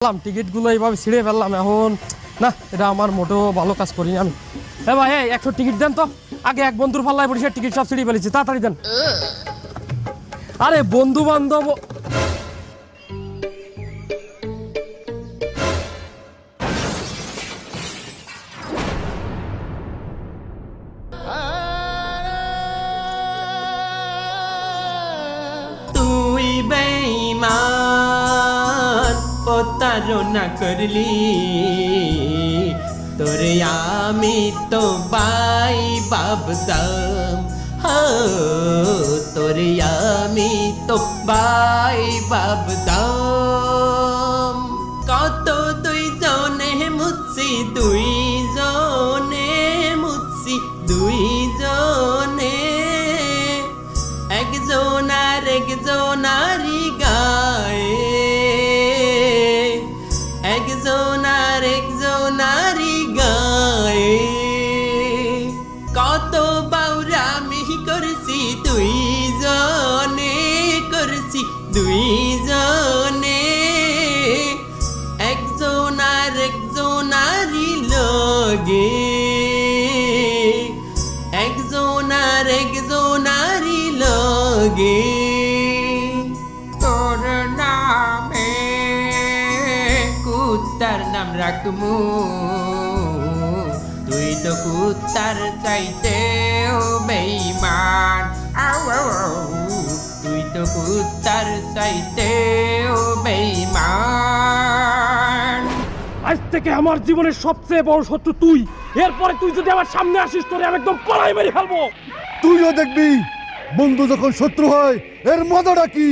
টিকিটগুলো এইভাবে ছিঁড়ে ফেললাম এখন না, এটা আমার মোটেও ভালো কাজ করিনি আমি। হ্যাঁ ভাই, 100 টিকিট দেন তো। আগে এক বন্ধুর পাল্লায় পড়েছে, টিকিট সব ছিঁড়ে ফেলেছি, তাড়াতাড়ি দেন। আরে বন্ধু বান্ধব তুই বেঈমান প্রতারণা করলি, তোরে আমি তো বাই ভাবতাম, তোরে আমি তো বাই ভাবতাম। কত দুইজনে মুছি, দুইজনে মুছি, দুইজনে একজনার একজনারি গায়ে, একজনার একজনারি গায়ে। কত বাউরামি করছি দুইজনে, করছি দুইজনে, একজনার একজনারি লগে, একজনার একজনারি লগে। তোর নামে কুত্তার নাম রাখমু, তুই তো কুত্তার চাইতেও বেঈমান, তুই তো কুত্তার চাইতেও বেঈমান। আজ থেকে আমার জীবনের সবচেয়ে বড় শত্রু তুই। এরপরে তুই যদি আমার সামনে আসিস, তোরে আমি একদম পড়াই মেরে ফেলবো। তুইও দেখবি বন্ধু যখন শত্রু হয় এর মজাটা কি।